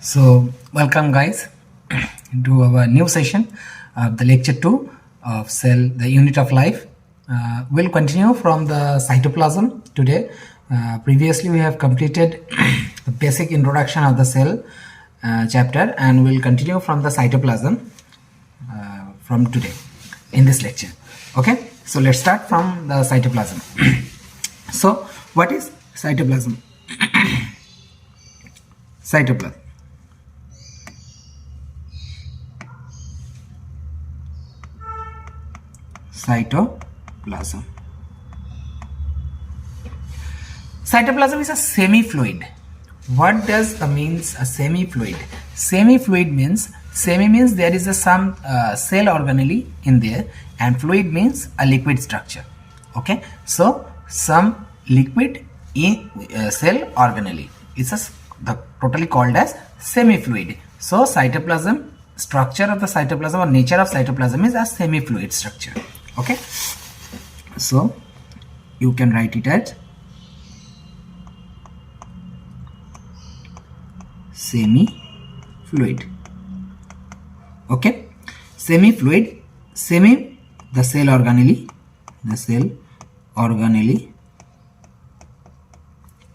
So, welcome guys to our new session of the lecture 2 of cell, the unit of life. We'll continue from the cytoplasm today. Previously, we have completed the basic introduction of the cell chapter, and we'll continue from the cytoplasm from today in this lecture. Okay, so let's start from the cytoplasm. So, what is cytoplasm? Cytoplasm. Cytoplasm. Cytoplasm is a semi-fluid. What does that means a semi-fluid? Semi-fluid means there is some cell organelle in there, and fluid means a liquid structure. Okay, so some liquid in cell organelle is totally called as semi-fluid. So cytoplasm, structure of the cytoplasm or nature of cytoplasm is a semi-fluid structure. Okay, so you can write it as semi-fluid. Okay, semi-fluid, semi the cell organelle,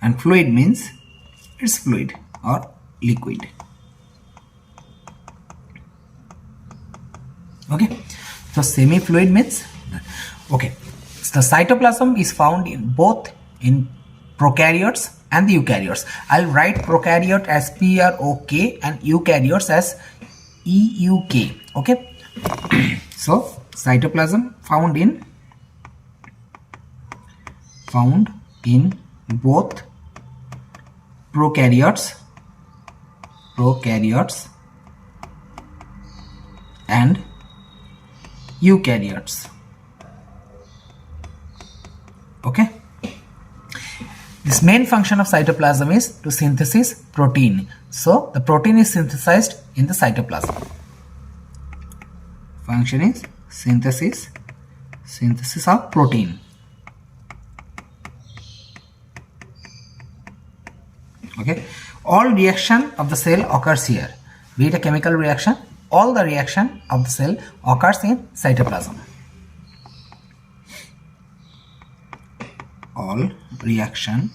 and fluid means it's fluid or liquid. Okay, so semi-fluid means okay. So the cytoplasm is found in both in prokaryotes and the eukaryotes. I'll write prokaryote as PROK and eukaryotes as EUK. Okay, so cytoplasm found in both prokaryotes and eukaryotes. Okay, this main function of cytoplasm is to synthesize protein. So the protein is synthesized in the cytoplasm. Function is synthesis of protein. Okay, all reaction of the cell occurs here, be it a chemical reaction. All the reaction of the cell occurs in cytoplasm. All reaction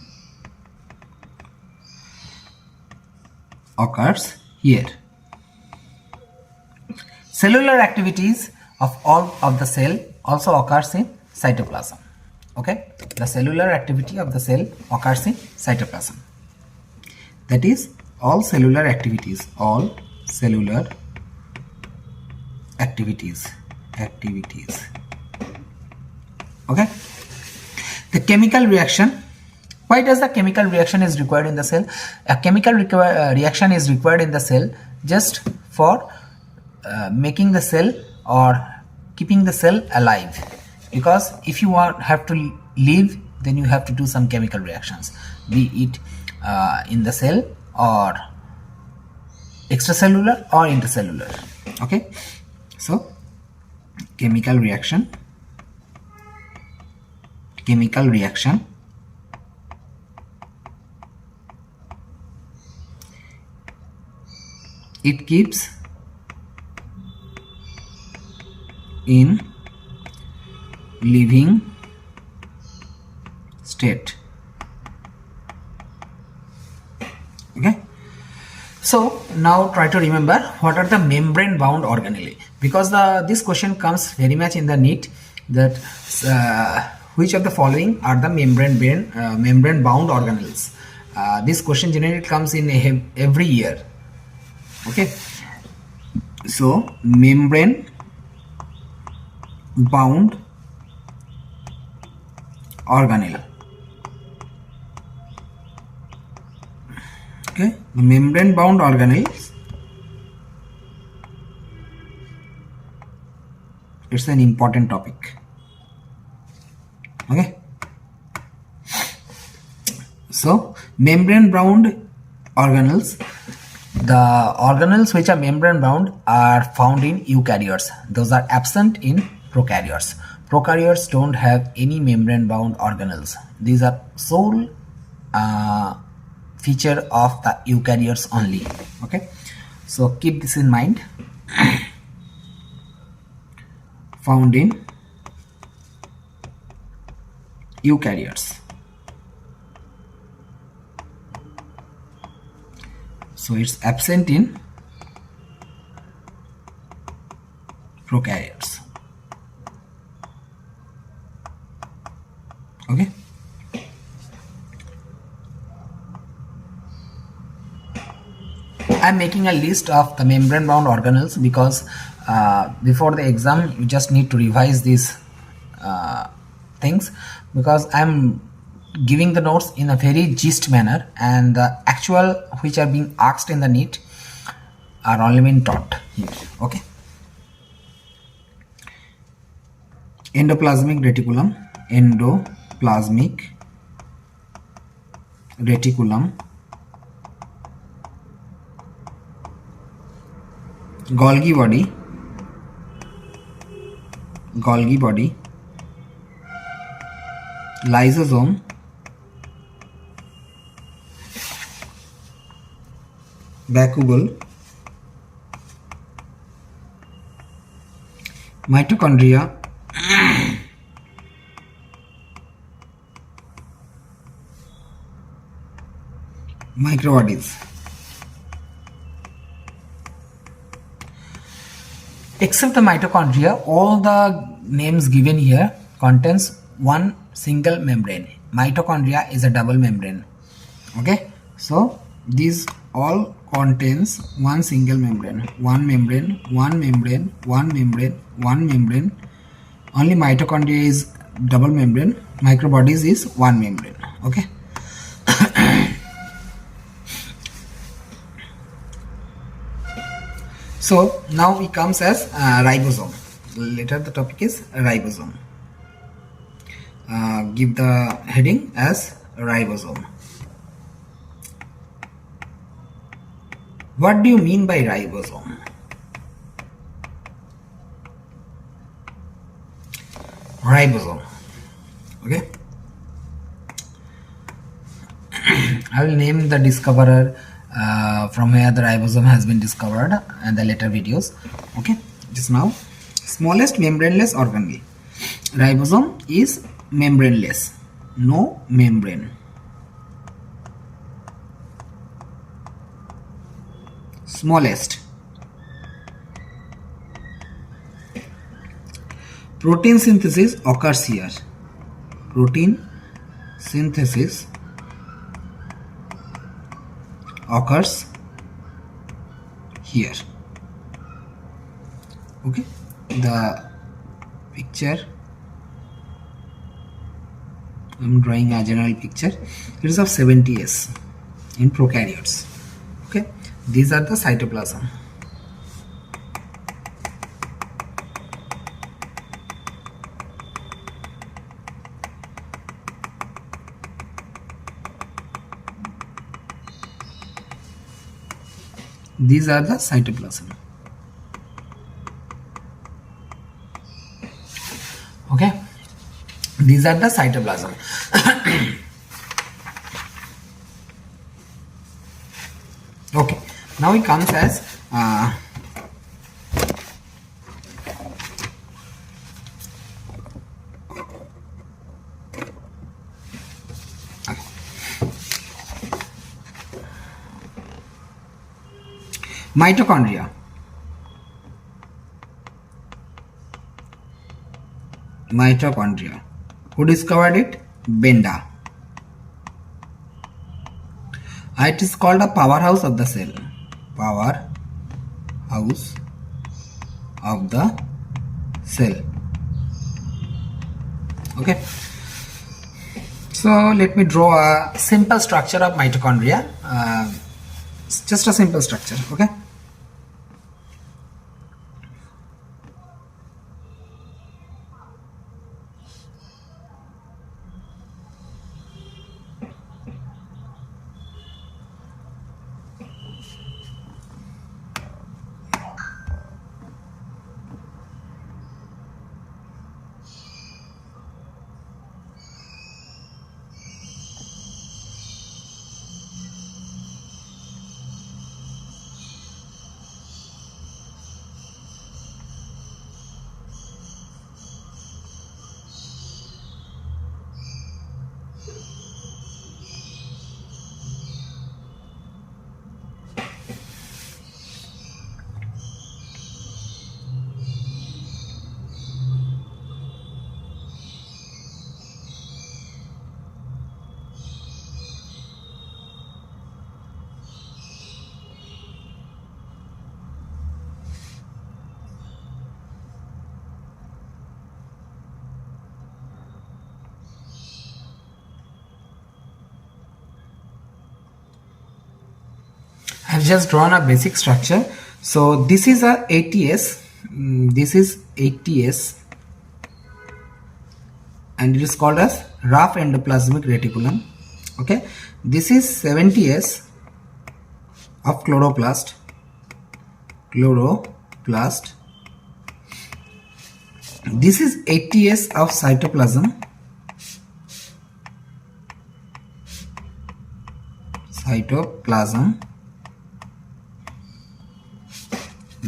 occurs here. Cellular activities of all of the cell also occurs in cytoplasm. Okay, the cellular activity of the cell occurs in cytoplasm. That is, all cellular activities. Okay, the chemical reaction. Why does the chemical reaction is required in the cell? A chemical reaction is required in the cell just for making the cell or keeping the cell alive, because if you have to live, then you have to do some chemical reactions, be it in the cell or extracellular or intercellular. Okay, so chemical reaction it keeps in living state. Okay, so now try to remember what are the membrane bound organelle, because this question comes very much in the NEET, that which of the following are the membrane bound organelles. This question generally comes in every year. Okay, so membrane bound organelle. Okay, the membrane bound organelles, it's an important topic. Okay, so membrane bound organelles, the organelles which are membrane bound are found in eukaryotes. Those are absent in prokaryotes. Prokaryotes don't have any membrane bound organelles. These are sole feature of the eukaryotes only. Okay, so keep this in mind. Found in eukaryotes. So it's absent in prokaryotes. Okay. I'm making a list of the membrane bound organelles because before the exam you just need to revise these things, because I'm giving the notes in a very gist manner, and the actual which are being asked in the NEET are only been taught here. Okay. Endoplasmic reticulum, endoplasmic reticulum, Golgi body, lysosome, vacuole, mitochondria, microbodies. Except the mitochondria, all the names given here contains one single membrane. Mitochondria is a double membrane. Okay, so these all contains one single membrane. One membrane, one membrane, one membrane, one membrane. Only mitochondria is double membrane. Microbodies is one membrane. Okay. So now it comes as ribosome. Later the topic is ribosome. Give the heading as ribosome. What do you mean by ribosome? Ribosome. Okay. I will name the discoverer from where the ribosome has been discovered and the later videos. Okay. Just now, smallest membraneless organelle. Ribosome is membraneless, no membrane. Smallest. Protein synthesis occurs here. Protein synthesis occurs here. Okay, the picture I'm drawing a general picture. It is of 70S in prokaryotes. Okay, these are the cytoplasm. These are the cytoplasm. Okay, these are the cytoplasm. Okay, now it comes as mitochondria. Mitochondria. Who discovered it? Benda. It is called a powerhouse of the cell. Powerhouse of the cell. Okay. So let me draw a simple structure of mitochondria. It's just a simple structure. Okay. I've just drawn a basic structure. So this is a ATS, this is ATS, and it is called as rough endoplasmic reticulum. Okay, this is 70S of chloroplast. This is 80S of cytoplasm.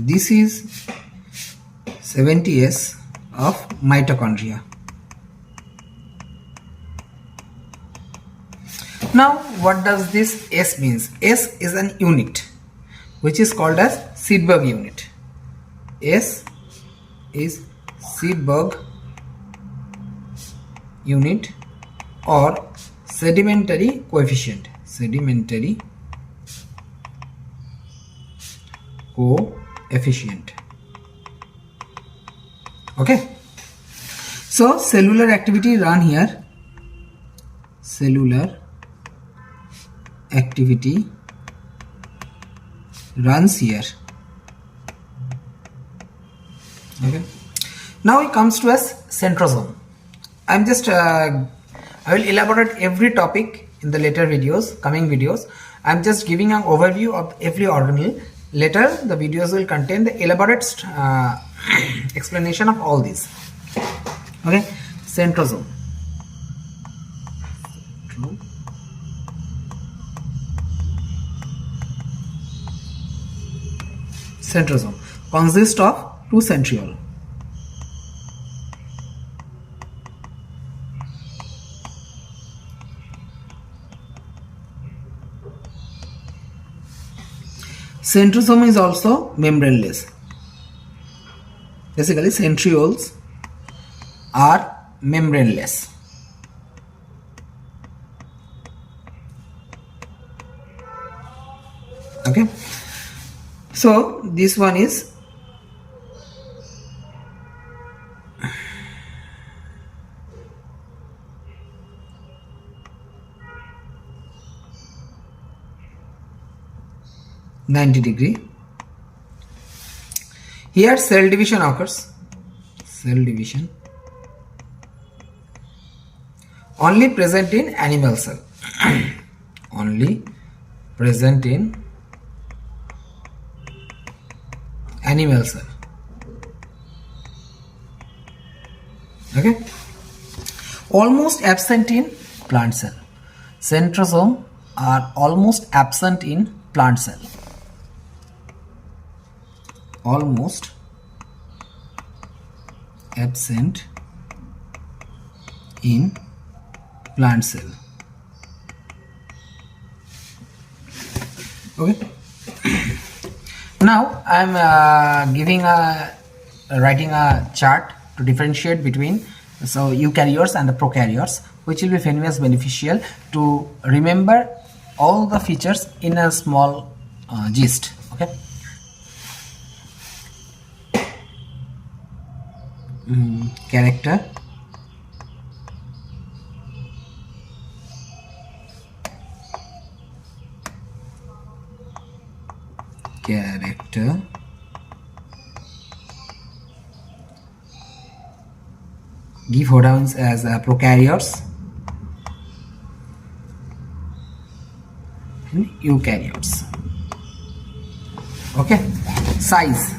This is 70S of mitochondria. Now what does this S means? S is an unit which is called as Seedberg unit. S is Seedberg unit or sedimentary coefficient. Okay, so cellular activity run here. Cellular activity runs here. Okay, now it comes to as centrosome. I will elaborate every topic in the later videos, coming videos. I'm just giving an overview of every organelle. Later the videos will contain the elaborate explanation of all these. Okay, centrosome. Centrosome consists of two centrioles. Centrosome is also membraneless. Basically, centrioles are membraneless. Okay, so this one is (90°). Here cell division occurs. Only present in animal cell. Only present in animal cell. Okay, almost absent in plant cell. Centrosome are almost absent in plant cell. Almost absent in plant cell. Okay. Now I am writing a chart to differentiate between eukaryotes and the prokaryotes, which will be very much beneficial to remember all the features in a small gist. Okay. Character. Give hodowns as prokaryotes and eukaryotes. Okay, size.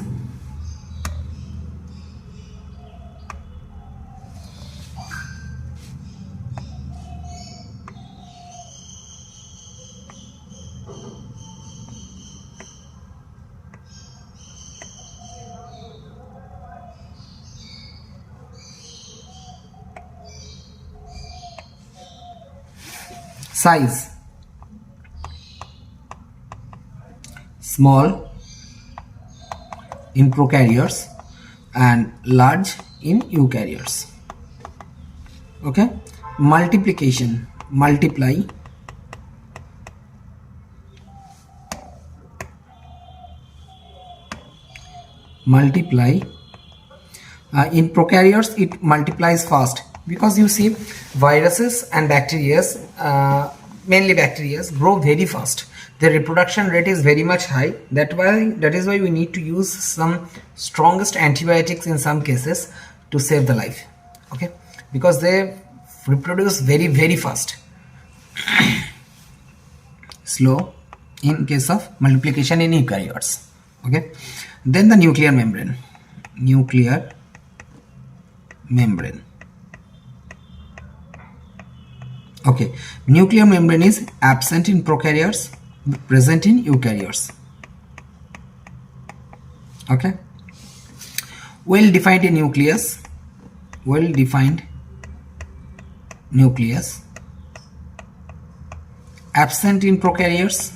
Size. Small in prokaryotes and large in eukaryotes. Okay. Multiplication. Multiply. In prokaryotes it multiplies fast, because you see viruses and bacteria, mainly bacteria, grow very fast. their reproduction rate is very much high. That is why we need to use some strongest antibiotics in some cases to save the life. Okay, because they reproduce very fast. Slow in case of multiplication in eukaryotes. Okay, then the nuclear membrane. Okay, nuclear membrane is absent in prokaryotes, present in eukaryotes. Okay, well defined nucleus, absent in prokaryotes,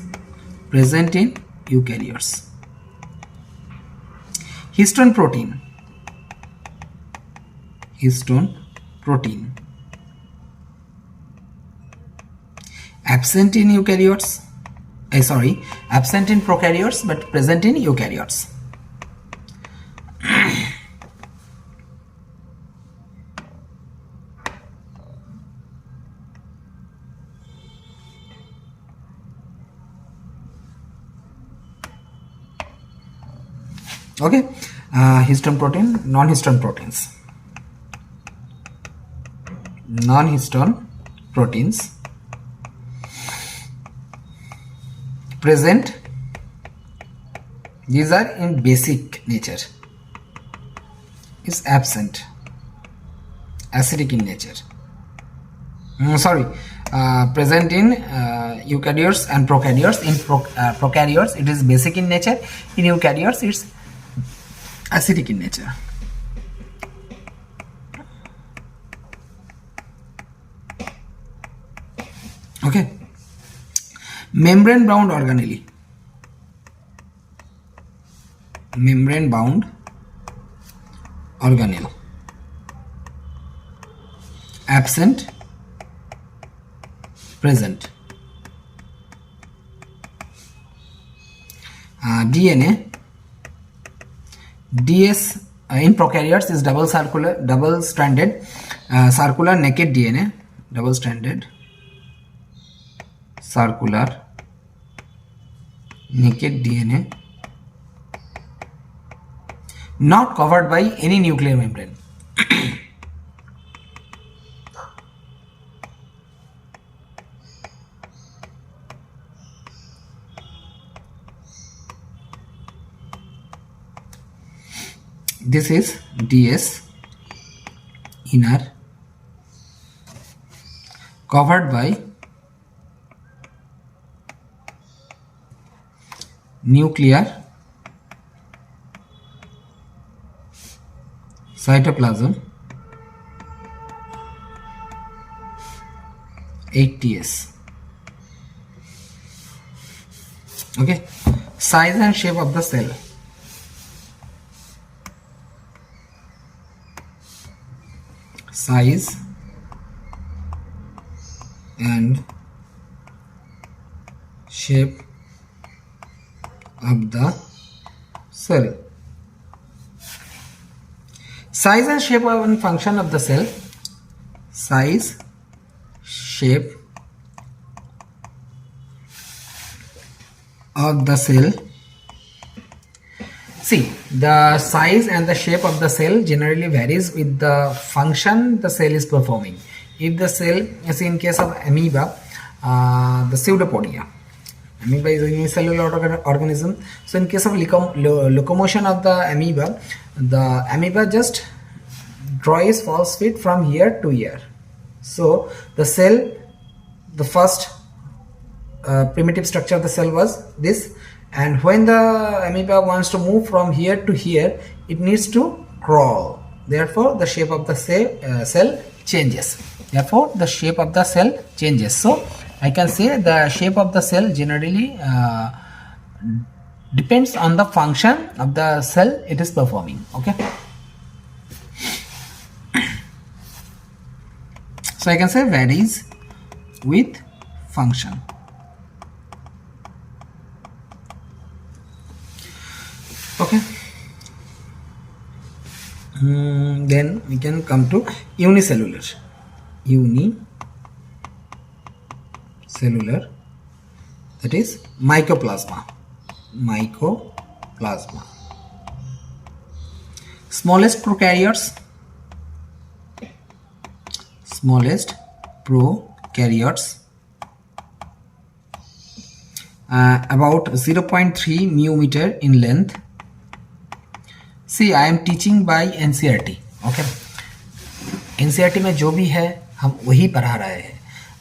present in eukaryotes. Histone protein, absent in eukaryotes, absent in prokaryotes but present in eukaryotes. Okay, histone protein, non-histone proteins present. These are in basic nature, is absent, acidic in nature. Present in eukaryotes and prokaryotes. In prokaryotes it is basic in nature, in eukaryotes it's acidic in nature. Okay, membrane bound organelle, absent, present. DNA, DS in prokaryotes is double stranded circular naked DNA, circular naked DNA, not covered by any nuclear membrane. This is DS, inner, covered by nuclear cytoplasm, 8TS. Okay, size and shape of the cell. Size and shape of the cell. Size and shape are one function of the cell. Size, shape of the cell. See, the size and the shape of the cell generally varies with the function the cell is performing. If the cell, as in case of amoeba, the pseudopodia, amoeba is a unicellular organism. So in case of locomotion of the amoeba just draws false feet from here to here. So the cell, the first primitive structure of the cell was this, and when the amoeba wants to move from here to here, it needs to crawl. Therefore the shape of the cell changes. So I can say the shape of the cell generally depends on the function of the cell it is performing. Okay, so I can say varies with function. Okay, then we can come to unicellular. that is mycoplasma. Smallest prokaryotes about 0.3 μm in length. See, I am teaching by NCERT. Okay, NCERT में जो भी है हम वही पढ़ा रहे हैं.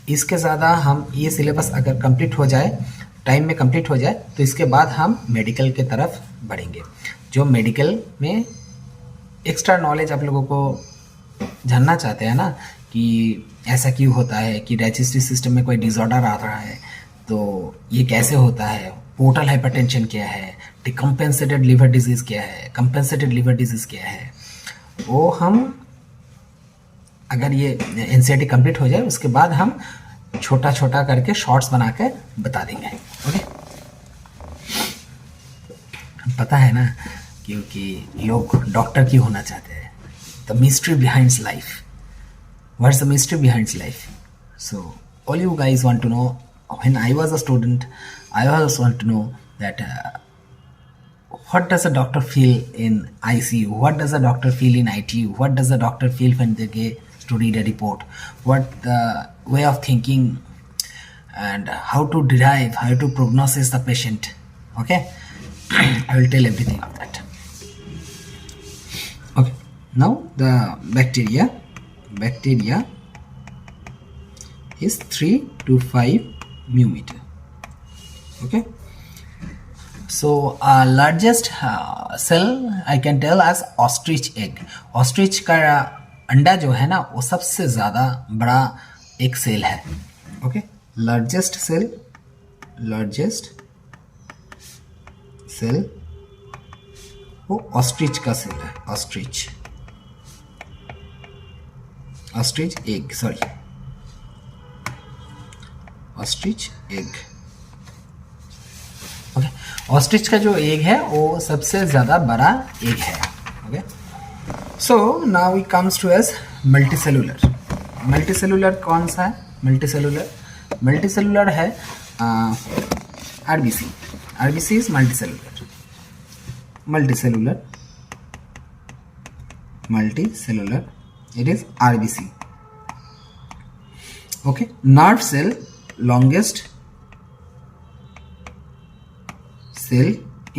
इसके ज़्यादा हम ये सिलेबस अगर कंप्लीट हो जाए, टाइम में कंप्लीट हो जाए, तो इसके बाद हम मेडिकल के तरफ बढ़ेंगे. जो मेडिकल में एक्स्ट्रा नॉलेज आप लोगों को जानना चाहते हैं ना, कि ऐसा क्यों होता है, कि डाइजेस्टिव सिस्टम में कोई डिसऑर्डर आ रहा है तो ये कैसे होता है, पोर्टल हाइपरटेंशन क्या है, डिकम्पेंसेटेड लिवर डिजीज़ क्या है, कंपेंसेटेड लिवर डिजीज़ क्या है, वो हम अगर ये एनसीईआरटी कंप्लीट हो जाए उसके बाद हम छोटा छोटा करके शॉर्ट्स बना के बता देंगे. ओके, पता है ना, क्योंकि लोग डॉक्टर क्यों होना चाहते हैं. The mystery behind life. What's the mystery behind life? So all you guys want to know. When I was a student, I also want to know that what does a doctor feel in ICU? What does a doctor feel in ITU? What does a doctor feel when they get to read a report? What the way of thinking and how to derive, how to prognosis the patient? Okay, I will tell everything of that. Okay, now the bacteria is 3 to 5 μm. Okay, so largest cell I can tell as ostrich egg. ostrich का अंडा जो है ना, वो सबसे ज़्यादा बड़ा एक सेल है. ओके, लार्जेस्ट सेल वो ऑस्ट्रिच का सेल है. Ostrich egg, sorry, ostrich egg. Okay, ostrich का जो एग है वो सबसे ज़्यादा बड़ा एग है. Okay, so now we comes to as multicellular कौन सा है? मल्टीसेलुलर है RBC. RBC is multicellular. It is RBC. Okay, nerve cell, longest cell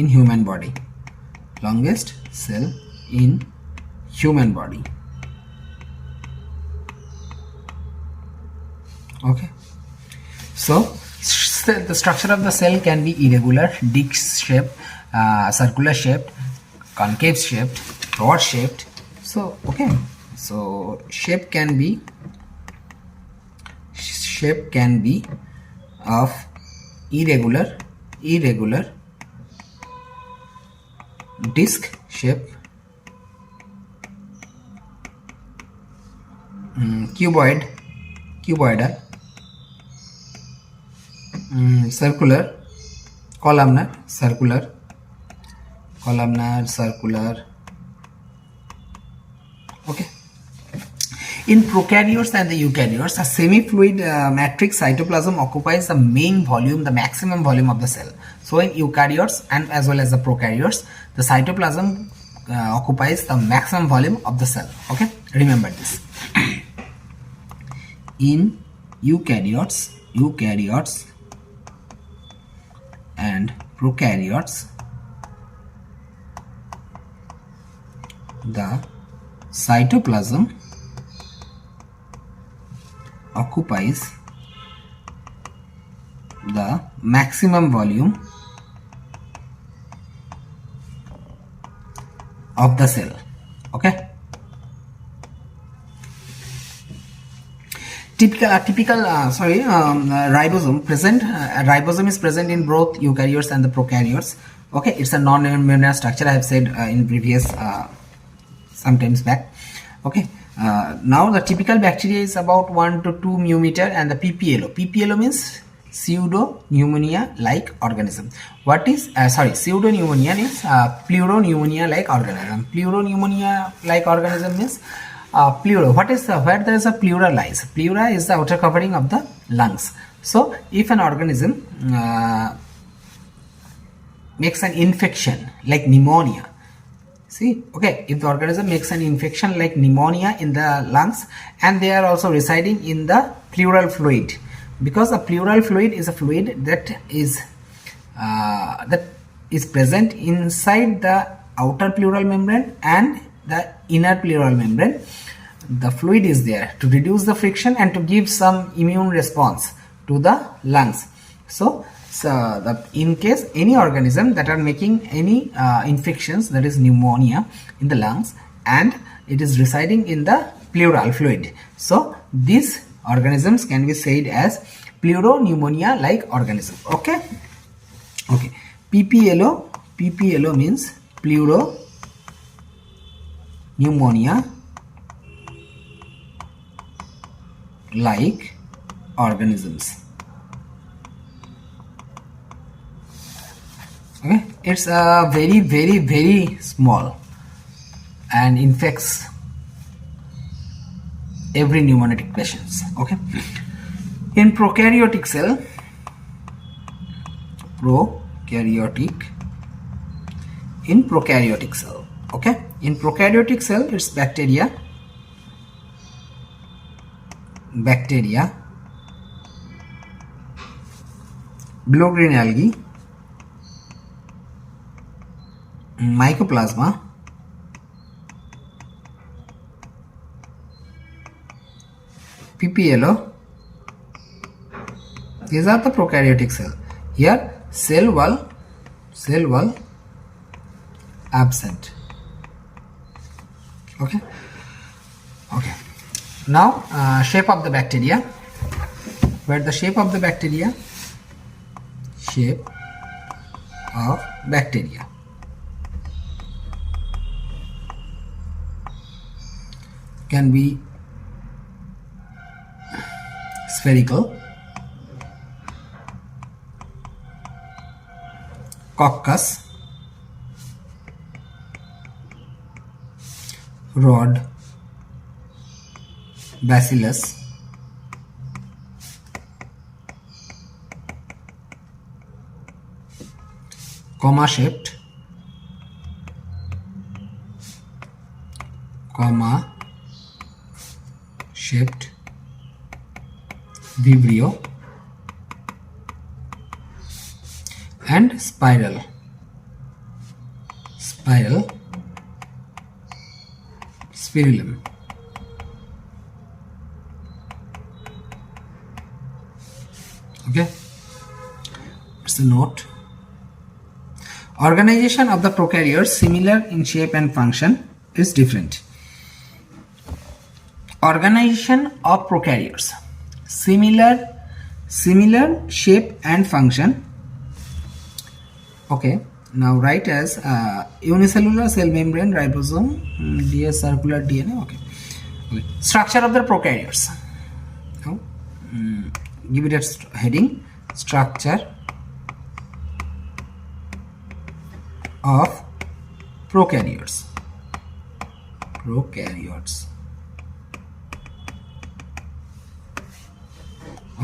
in human body. Okay, so the structure of the cell can be irregular, disc shaped, circular shaped, concave shaped, rod shaped. So okay, so shape can be of irregular, disc shape, cuboidal, circular, columnar, okay. In prokaryotes and the eukaryotes, a semi-fluid matrix cytoplasm occupies the maximum volume of the cell. So in eukaryotes and as well as the prokaryotes, the cytoplasm occupies the maximum volume of the cell. Okay, remember this. In eukaryotes and prokaryotes, the cytoplasm occupies the maximum volume of the cell. Okay, ribosome is present in both eukaryotes and the prokaryotes. Okay, it's a non-linear structure. I have said in previous sometimes back. Okay, now the typical bacteria is about 1 to 2 μm, and the PPLO means pseudo pneumonia like organism. What is pseudo pneumonia is pleuropneumonia like organism. Pleuropneumonia like organism means pleuro. Where there is a pleura lies? Pleura is the outer covering of the lungs. So if an organism makes an infection like pneumonia, see, okay, if the organism makes an infection like pneumonia in the lungs, and they are also residing in the pleural fluid, because the pleural fluid is a fluid that is present inside the outer pleural membrane and the inner pleural membrane. The fluid is there to reduce the friction and to give some immune response to the lungs. So in case any organism that are making any infections, that is pneumonia in the lungs, and it is residing in the pleural fluid, so these organisms can be said as pleuropneumonia like organism. Okay. PPLO means pleuropneumonia like organisms. Okay, it's very, very, very small and infects every pneumonia patients. Okay, in prokaryotic cell, okay, in prokaryotic cell, it's bacteria, blue-green algae, mycoplasma, PPLO. These are the prokaryotic cell. Here cell wall absent. Okay. Now shape of the bacteria. Where the shape of the bacteria? Shape of bacteria. Can be spherical, coccus, rod, bacillus, comma shaped, vibrio, and spiral, spirillum. Okay, it's a note. Organization of the prokaryotes, similar in shape and function, is different. Organization of prokaryotes, similar shape and function. Okay, now write as unicellular cell membrane, ribosome, DS circular DNA. Okay. Structure of the prokaryotes. Now, give it a heading: structure of prokaryotes.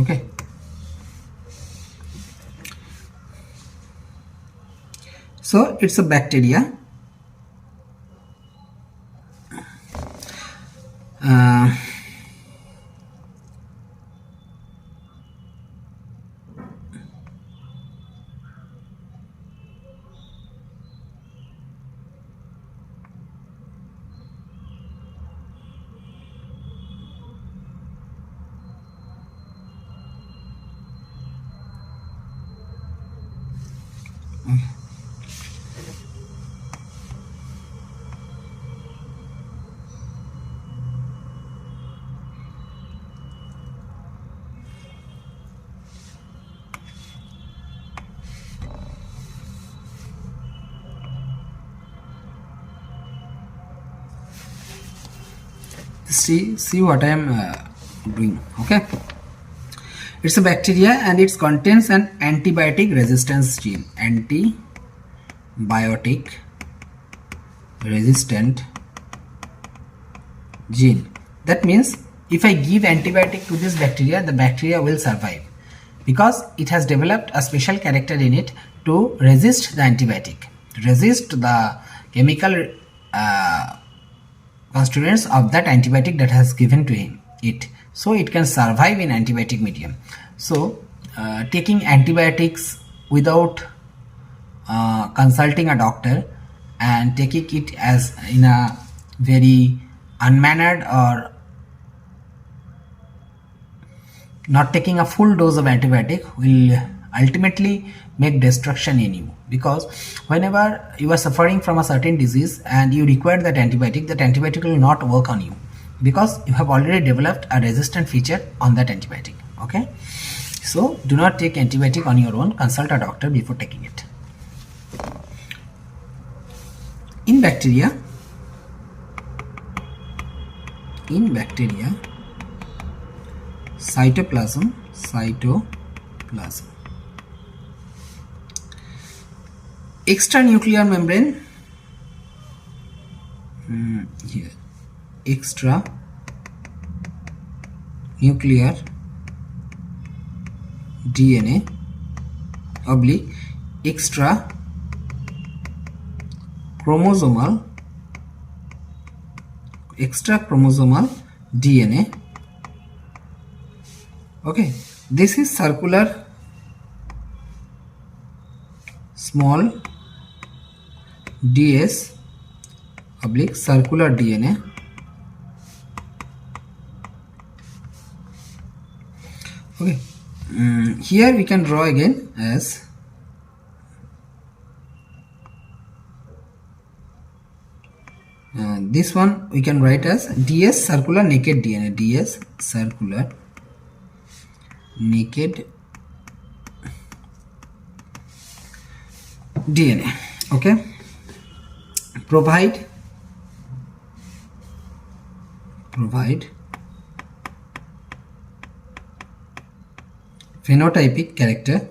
Okay. So it's a bacteria. See what I am doing. Okay, it's a bacteria and it contains an antibiotic resistance gene. Antibiotic resistant gene. That means if I give antibiotic to this bacteria, the bacteria will survive. because it has developed a special character in it to resist the antibiotic, resist the chemical constituents of that antibiotic that has given to it, so it can survive in antibiotic medium. So taking antibiotics without consulting a doctor and taking it as in a very unmannered or not taking a full dose of antibiotic will ultimately make destruction in you, because whenever you are suffering from a certain disease and you require that antibiotic will not work on you because you have already developed a resistant feature on that antibiotic. Okay, so do not take antibiotic on your own, consult a doctor before taking it. In bacteria, cytoplasm, extranuclear membrane, here, extranuclear DNA oblique extra chromosomal DNA. Okay, this is circular small ds oblique circular DNA. Okay, here we can draw again as this one we can write as ds circular naked DNA, ds circular naked DNA. Okay, provide phenotypic character